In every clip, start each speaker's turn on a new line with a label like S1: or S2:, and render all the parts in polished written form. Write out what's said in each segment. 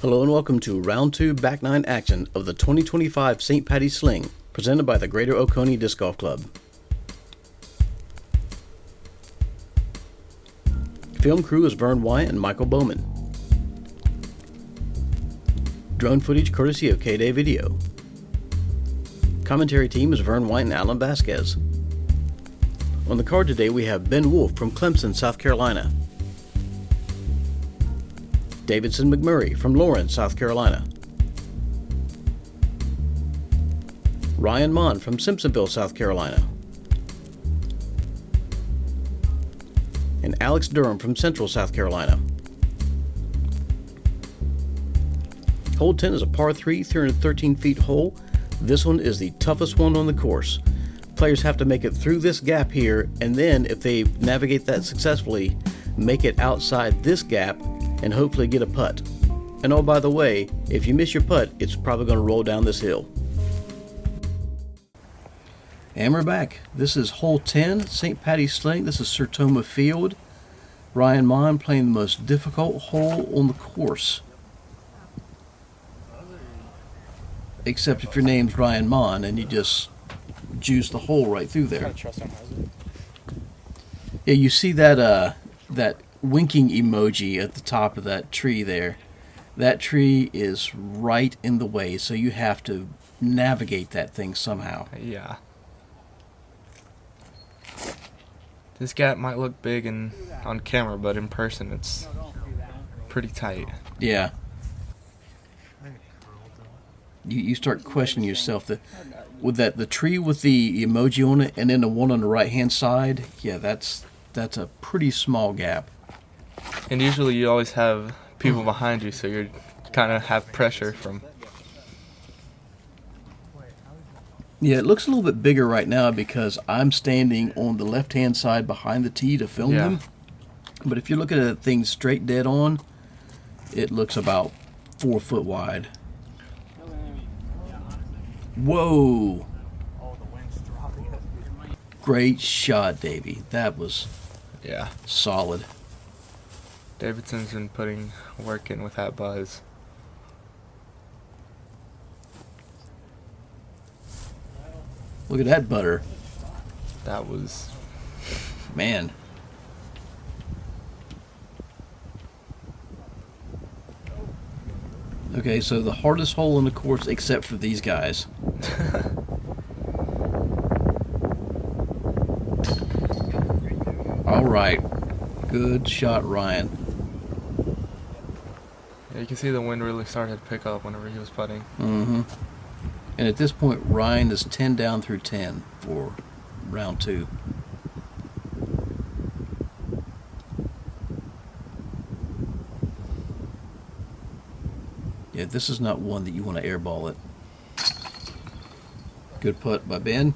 S1: Hello and welcome to Round 2 Back 9 action of the 2025 St. Patty's Sling, presented by the Greater Oconee Disc Golf Club. Film crew is Vern Weygandt and Michael Bowman. Drone footage courtesy of K-Day Video. Commentary team is Vern Weygandt and Alan Vazquez. On the card today we have Ben Wolff from Clemson, South Carolina. Davidson McMurray from Lawrence, South Carolina. Ryan Monn from Simpsonville, South Carolina. And Alex Durham from Central, South Carolina. Hole 10 is a par 3, 313 feet hole. This one is the toughest one on the course. Players have to make it through this gap here, and then if they navigate that successfully, make it outside this gap and hopefully get a putt. And oh, by the way, if you miss your putt, it's probably going to roll down this hill. And we're back. This is hole 10, St. Patty's Sling. This is Sertoma Field. Ryan Monn playing the most difficult hole on the course. Except if your name's Ryan Monn and you just juice the hole right through there. Yeah, you see that that winking emoji at the top of that tree there. That tree is right in the way, so you have to navigate that thing somehow.
S2: Yeah. This gap might look big on camera, but in person it's pretty tight.
S1: Yeah. You start questioning yourself with the tree with the emoji on it and then the one on the right hand side. Yeah, that's a pretty small gap.
S2: And usually you always have people behind you, so you kind of have pressure from...
S1: Yeah, it looks a little bit bigger right now because I'm standing on the left-hand side behind the tee to film them. But if you're looking at things straight dead on, it looks about 4 foot wide. Whoa! Great shot, Davey. That was solid.
S2: Davidson's been putting work in with that buzz.
S1: Look at that butter.
S2: That was...
S1: Man. Okay, so the hardest hole in the course except for these guys. All right. Good shot, Ryan.
S2: Yeah, you can see the wind really started to pick up whenever he was putting.
S1: Mm-hmm. And at this point, Ryan is 10 down through 10 for round 2. Yeah, this is not one that you want to airball it. Good putt by Ben.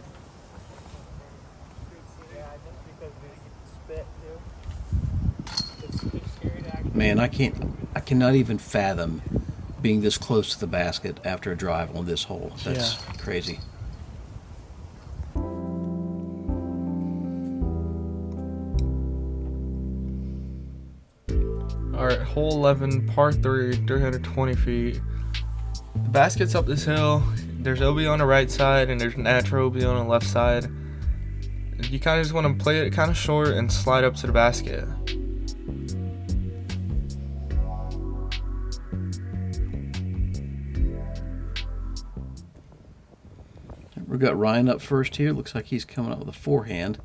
S1: Man, I cannot even fathom being this close to the basket after a drive on this hole. That's crazy.
S2: Alright, hole 11, par 3, 320 feet. The basket's up this hill. There's OB on the right side and there's natural OB on the left side. You kind of just want to play it kind of short and slide up to the basket.
S1: We've got Ryan up first here. Looks like he's coming up with a forehand.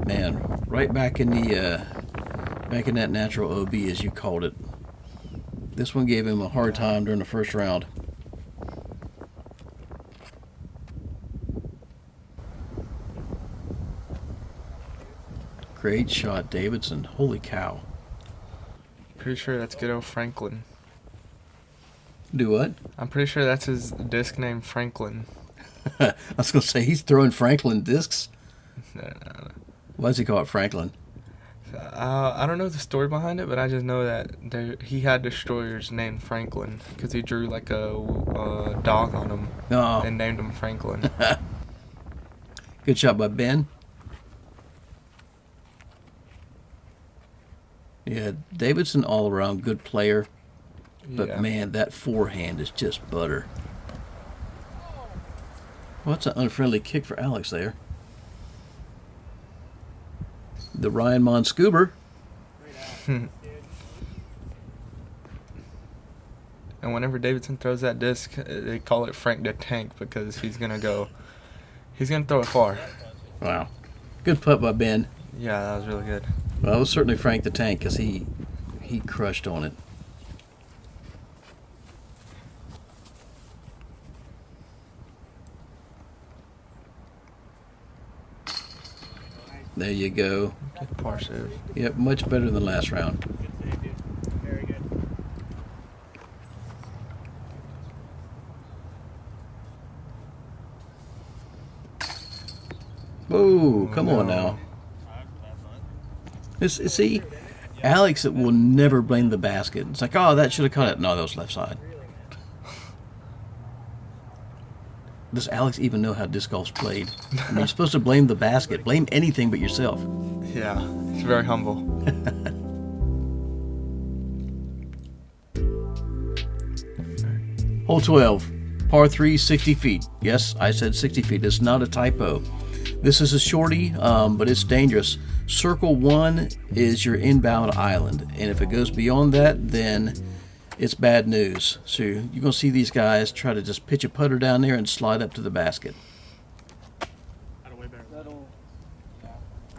S1: Man, right back in that natural OB as you called it. This one gave him a hard time during the first round. Great shot, Davidson. Holy cow.
S2: Pretty sure that's good old Franklin.
S1: Do what?
S2: I'm pretty sure that's his disc name, Franklin.
S1: I was going to say, he's throwing Franklin discs?
S2: No.
S1: Why does he call it Franklin?
S2: I don't know the story behind it, but I just know that he had destroyers named Franklin because he drew like a dog on him and named him Franklin.
S1: Good shot by Ben. Yeah, Davidson all around good player, but
S2: Yeah.
S1: man, that forehand is just butter. What's an unfriendly kick for Alex there? The Ryan Monn Scuba.
S2: And whenever Davidson throws that disc, they call it Frank the Tank because he's gonna throw it far.
S1: Wow. Good putt by Ben.
S2: Yeah, that was really good.
S1: Well, it was certainly Frank the Tank because he crushed on it. There you go.
S2: Good par save.
S1: Yep, much better than the last round.
S3: Very good.
S1: Whoa, come on now. See, Alex will never blame the basket. It's like, oh, that should have caught it. No, that was left side. Does Alex even know how disc golf's played? I mean, you're supposed to blame the basket. Blame anything but yourself.
S2: Yeah, he's very humble.
S1: Hole 12, par 3, 60 feet. Yes, I said 60 feet. It's not a typo. This is a shorty, but it's dangerous. Circle 1 is your inbound island, and if it goes beyond that, then it's bad news. So you're going to see these guys try to just pitch a putter down there and slide up to the basket.
S3: That'll way better. That'll. Yeah,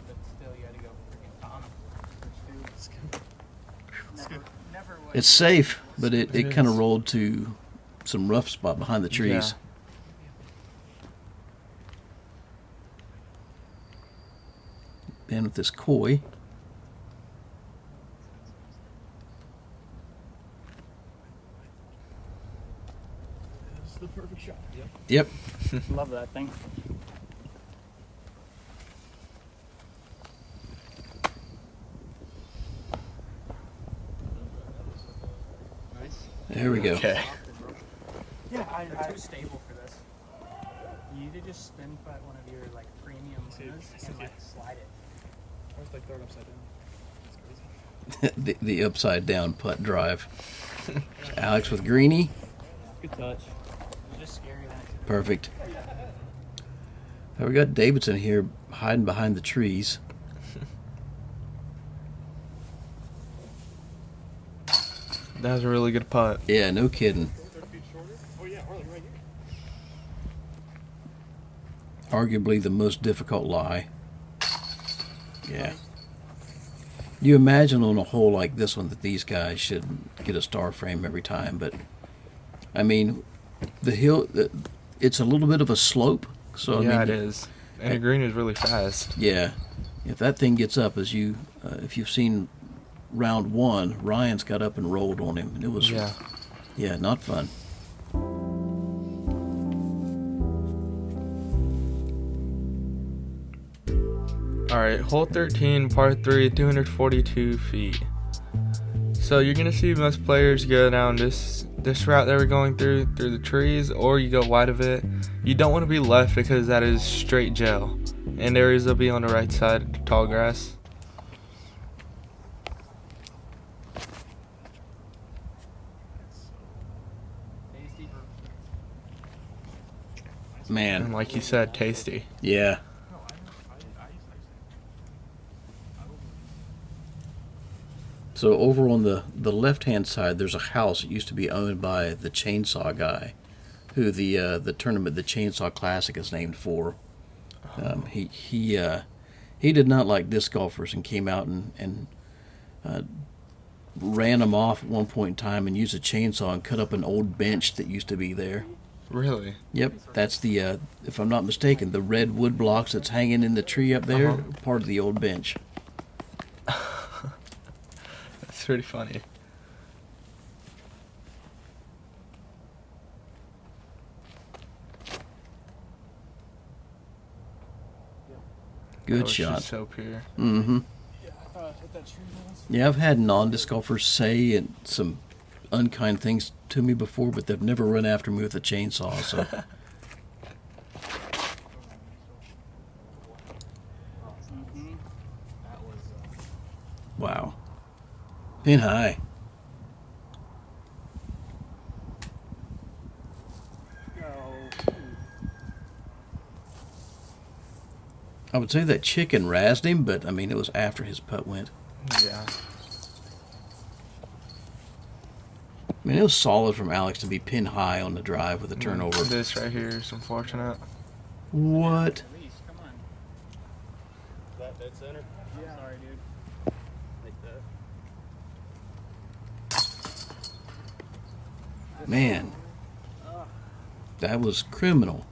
S3: but still, you had to go freaking Tom. Never was.
S1: It's safe, but it
S2: It
S1: kind of
S2: is.
S1: rolled to some rough spot behind the trees. Ben with this koi.
S3: This is the perfect shot.
S1: Yep.
S3: Love that thing. Nice.
S1: There we go.
S2: Okay.
S3: Yeah, they're too stable for this. You either just spin put one of your like premium spinners and like slide it. Or it's like throw it upside down. That's crazy.
S1: the upside down putt drive. Alex with greenie.
S3: Good touch. It's just scary than it.
S1: Perfect. Now we got Davidson here hiding behind the trees.
S2: That was a really good putt.
S1: Yeah, no kidding.
S3: 30 feet shorter? Oh yeah, or like right here.
S1: Arguably the most difficult lie. Yeah. You imagine on a hole like this one that these guys should get a star frame every time, but I mean, the hill, it's a little bit of a slope, so
S2: Yeah,
S1: I mean,
S2: it is. And the green is really fast.
S1: yeah, if that thing gets up, as you, if you've seen round 1, Ryan's got up and rolled on him, and it was, yeah, not fun.
S2: Alright, hole 13, par 3, 242 feet. So you're going to see most players go down this route that we're going through the trees, or you go wide of it. You don't want to be left because that is straight gel. And areas will be on the right side of the tall grass. And
S1: Man,
S2: like you said, tasty.
S1: yeah. So over on the left-hand side, there's a house that used to be owned by the chainsaw guy, who the tournament, the Chainsaw Classic, is named for. He did not like disc golfers and came out and ran them off at one point in time and used a chainsaw and cut up an old bench that used to be there.
S2: Really?
S1: Yep, that's the, if I'm not mistaken, the red wood blocks that's hanging in the tree up there,
S2: Uh-huh.
S1: part of the old bench.
S2: That's pretty funny. That
S1: Good
S2: was
S1: shot.
S2: just so pure.
S1: Mm-hmm.
S3: Yeah, I thought I hit that tree once.
S1: Yeah, I've had non-disc golfers say and some unkind things to me before, but they've never run after me with a chainsaw. So wow. Pin high. I would say that chicken razzed him, but I mean, it was after his putt went.
S2: Yeah.
S1: I mean, it was solid from Alex to be pin high on the drive with a turnover.
S2: This right here is unfortunate.
S1: What?
S3: Come on.
S4: Is that dead center?
S3: Yeah. Sorry, dude.
S4: Like that.
S1: Man. That was criminal.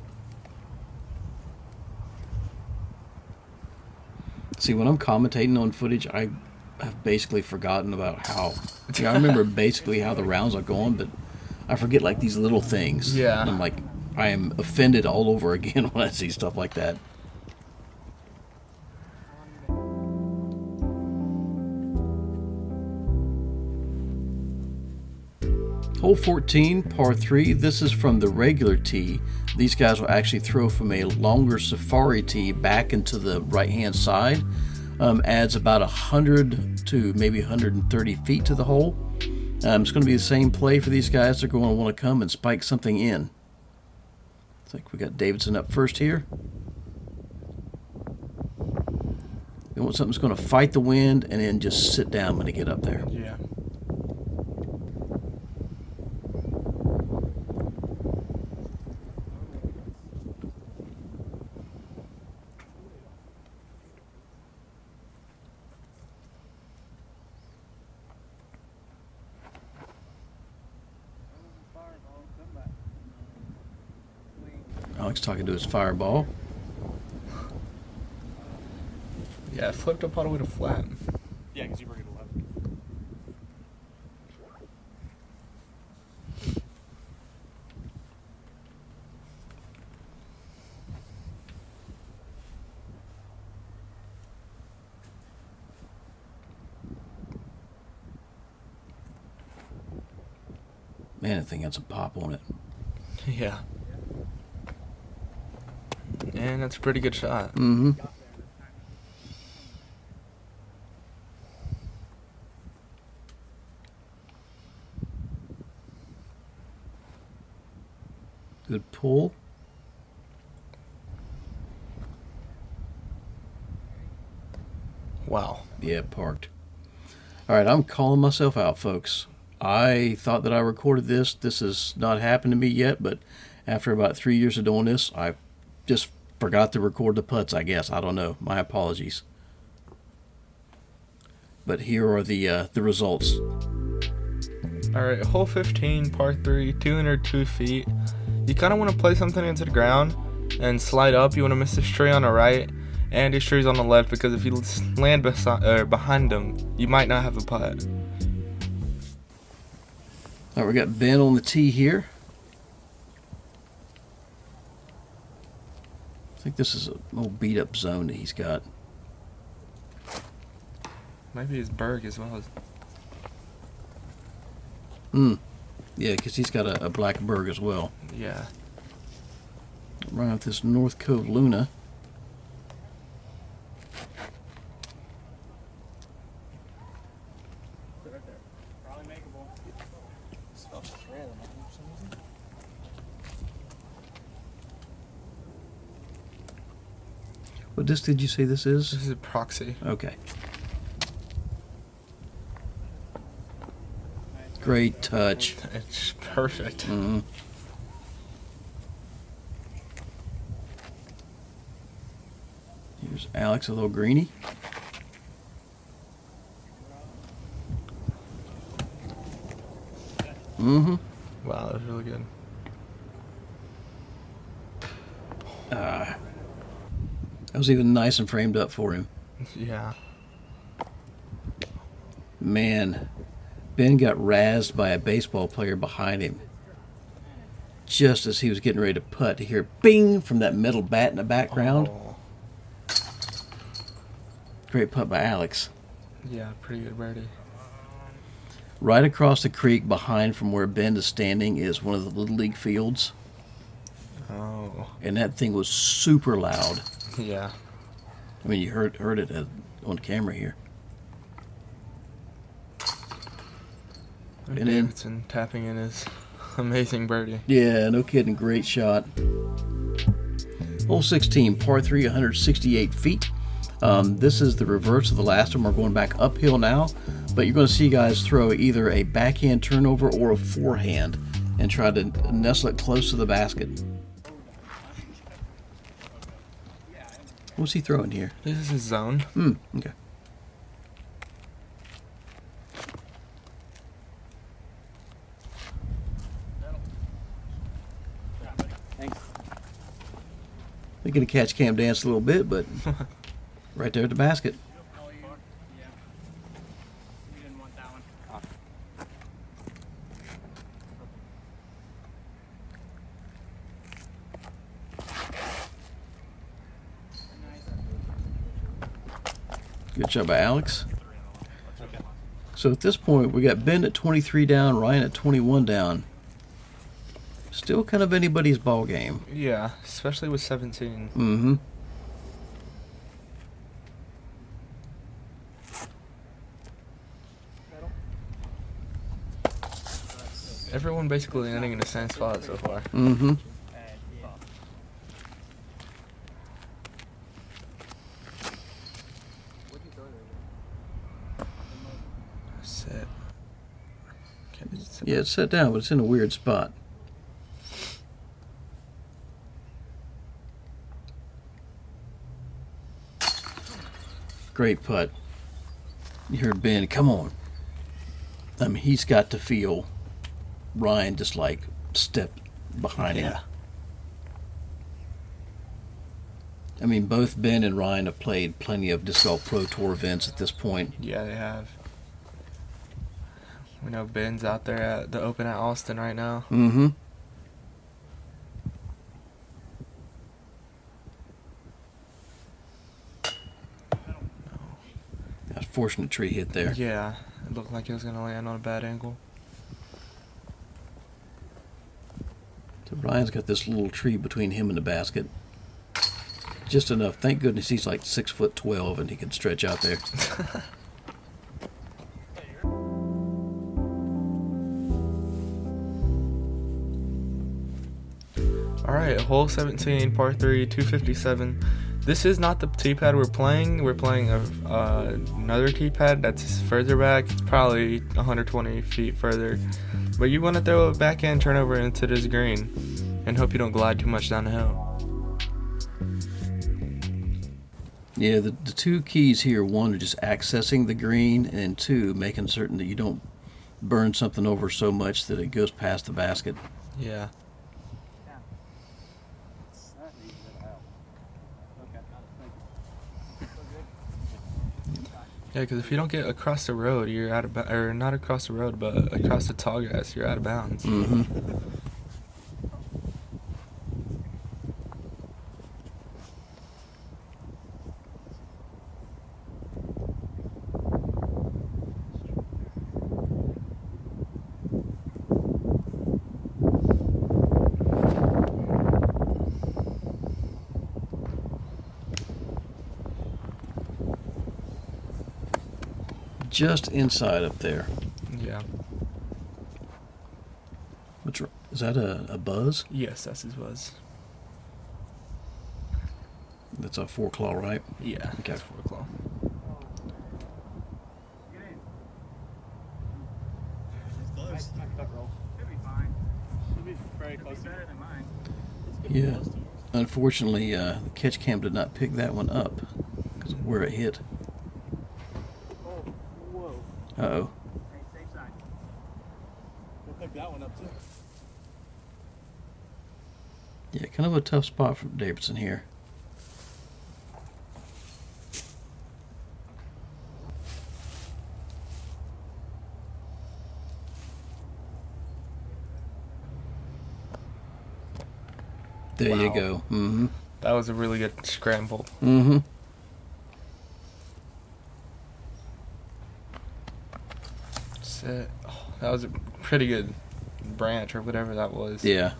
S1: See, when I'm commentating on footage, I have basically forgotten about how... I remember basically how the rounds are going, but I forget, like, these little things.
S2: Yeah.
S1: And I'm like, I am offended all over again when I see stuff like that. Hole 14, par 3. This is from the regular tee. These guys will actually throw from a longer safari tee back into the right-hand side. Adds about 100 to maybe 130 feet to the hole. It's going to be the same play for these guys. They're going to want to come and spike something in. Looks like we got Davidson up first here. They want something that's going to fight the wind and then just sit down when they get up there.
S2: Yeah.
S1: Alex talking to his fireball.
S2: Yeah, it flipped up all the way to flat.
S4: Yeah, because you bring it left.
S1: Man, that thing had some pop on it.
S2: Yeah. And that's a pretty good shot.
S1: Mm-hmm. Good pull.
S2: Wow.
S1: Yeah, parked. All right, I'm calling myself out, folks. I thought that I recorded this. This has not happened to me yet, but after about 3 years of doing this, I just forgot to record the putts, I guess. I don't know. My apologies. But here are the results.
S2: All right, hole 15, par 3, 202 feet. You kind of want to play something into the ground and slide up. You want to miss this tree on the right and this tree's on the left, because if you land behind them, you might not have a putt.
S1: All right, we got Ben on the tee here. I think this is a little beat-up zone that he's got.
S2: Maybe it's Berg as well.
S1: Yeah, because he's got a black berg as well.
S2: Yeah.
S1: Right off this North Cove Luna.
S3: Probably makeable.
S1: What disc did you say this is?
S2: This is a proxy.
S1: Okay. Great touch.
S2: It's perfect.
S1: Mm-hmm. Here's Alex, a little greenie. Mm-hmm.
S2: Wow, that was really good.
S1: That was even nice and framed up for him.
S2: Yeah.
S1: Man, Ben got razzed by a baseball player behind him. Just as he was getting ready to putt, to hear bing from that metal bat in the background.
S2: Oh.
S1: Great putt by Alex.
S2: Yeah, pretty good birdie.
S1: Right across the creek behind from where Ben is standing is one of the Little League fields.
S2: Oh.
S1: And that thing was super loud.
S2: Yeah.
S1: I mean, you heard it on camera here. And then,
S2: Davidson tapping in his amazing birdie.
S1: yeah, no kidding, great shot. Hole 16, par 3, 168 feet. This is the reverse of the last one. We're going back uphill now, but you're going to see guys throw either a backhand turnover or a forehand and try to nestle it close to the basket. What's he throwing here?
S2: This is his zone.
S1: Okay. They're going to catch Cam dance a little bit, but right there at the basket.
S3: Oh, yeah. You didn't want that one.
S1: Good job by Alex. So at this point, we got Ben at 23 down, Ryan at 21 down. Still kind of anybody's ball game.
S2: Yeah, especially with 17.
S1: Mm-hmm.
S2: Everyone basically ending in the same spot so far.
S1: Mm-hmm.
S2: Sit.
S1: Yeah, it's set down, but it's in a weird spot. Great putt. You heard Ben, come on. I mean, he's got to feel Ryan just like step behind him. I mean, both Ben and Ryan have played plenty of Disc Golf Pro Tour events at this point.
S2: Yeah, they have. We know Ben's out there at the Open at Austin right now.
S1: Mm-hmm. That fortunate tree hit there.
S2: Yeah, it looked like it was going to land on a bad angle.
S1: So Ryan's got this little tree between him and the basket. Just enough. Thank goodness he's like 6'12" and he can stretch out there.
S2: All right, hole 17, par 3, 257. This is not the tee pad we're playing. We're playing another tee pad that's further back. It's probably 120 feet further. But you want to throw a backhand turnover into this green and hope you don't glide too much down the hill.
S1: Yeah, the two keys here, one, are just accessing the green, and two, making certain that you don't burn something over so much that it goes past the basket.
S2: Yeah. Yeah, because if you don't get across the road, you're out of or not across the road, but across the tall grass, you're out of bounds.
S1: Mm-hmm. Just inside up there.
S2: Yeah.
S1: Is that a buzz?
S2: Yes, that's his buzz.
S1: That's a 4-claw, right?
S2: Yeah.
S1: Okay.
S2: That's 4 o'clock.
S4: Close.
S3: Should be fine.
S4: Should be very
S3: Should
S4: close.
S3: be better than mine.
S1: Yeah. Unfortunately, the catch cam did not pick that one up because of where it hit.
S3: Oh, whoa.
S1: Uh-oh.
S3: Hey, safe side.
S4: We'll pick that one up too.
S1: Yeah, kind of a tough spot for Davidson here. There you
S2: Wow.
S1: go. Mm-hmm.
S2: That was a really good scramble.
S1: Mm-hmm.
S2: Sit. Oh, that was a pretty good branch or whatever that was.
S1: Yeah.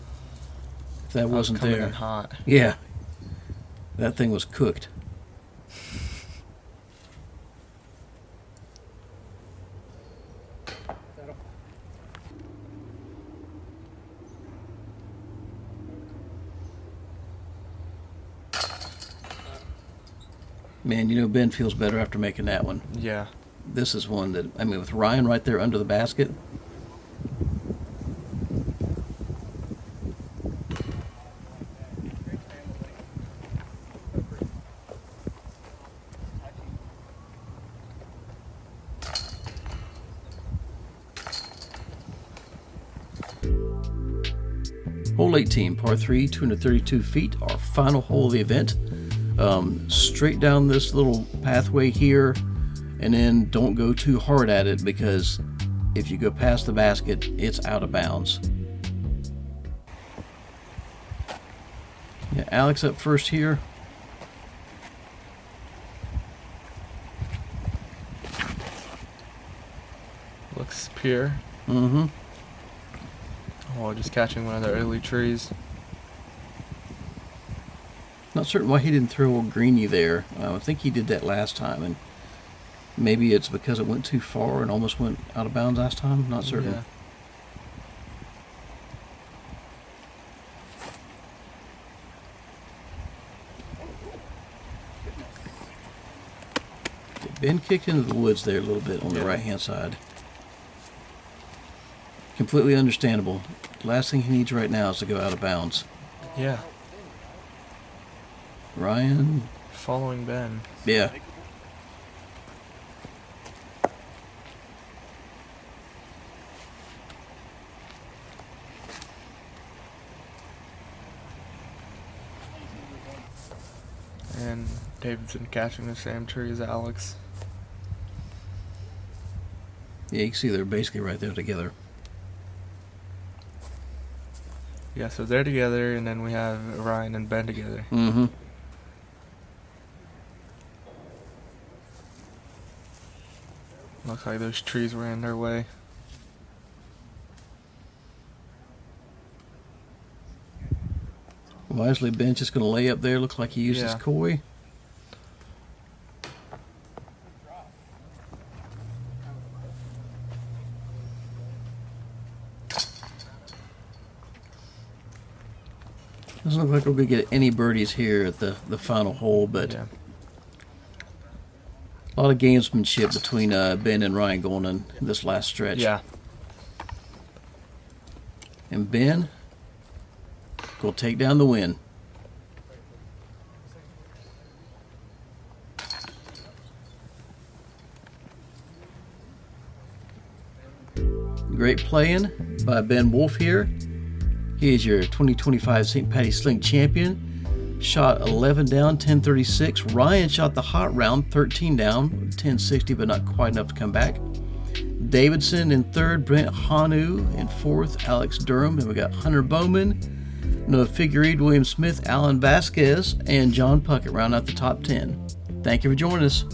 S1: If that
S2: That was
S1: wasn't
S2: coming
S1: there.
S2: in hot.
S1: Yeah. That thing was cooked. Man, you know, Ben feels better after making that one.
S2: Yeah.
S1: This is one that, I mean, with Ryan right there under the basket. Hole 18, par 3, 232 feet, our final hole of the event. Straight down this little pathway here, and then don't go too hard at it, because if you go past the basket, it's out of bounds. Yeah, Alex up first here.
S2: Looks pure.
S1: Mm-hmm.
S2: Oh, just catching one of the early trees.
S1: Not certain why he didn't throw a greenie there. I think he did that last time, and maybe it's because it went too far and almost went out of bounds last time. Not certain.
S2: Yeah.
S1: Ben kicked into the woods there a little bit on the right-hand side. Completely understandable. Last thing he needs right now is to go out of bounds.
S2: Yeah.
S1: Ryan.
S2: Following Ben.
S1: Yeah.
S2: And Davidson catching the same tree as Alex.
S1: Yeah, you can see they're basically right there together.
S2: Yeah, so they're together, and then we have Ryan and Ben together.
S1: Mm-hmm.
S2: Looks like those trees were in their way.
S1: Wisely, Ben's just going to lay up there. Looks like he used his koi. Doesn't look like we're going to get any birdies here at the final hole, but
S2: Yeah.
S1: a lot of gamesmanship between Ben and Ryan going on this last stretch.
S2: Yeah.
S1: And Ben will take down the win. Great playing by Ben Wolff here. He is your 2025 St. Patty's Sling champion. Shot 11 down, 1036. Ryan shot the hot round, 13 down, 1060, but not quite enough to come back. Davidson in third, Brent Hanu in fourth, Alex Durham, and we got Hunter Bowman, Noah Figueredo, William Smith, Alan Vazquez, and John Puckett round out the top 10. Thank you for joining us.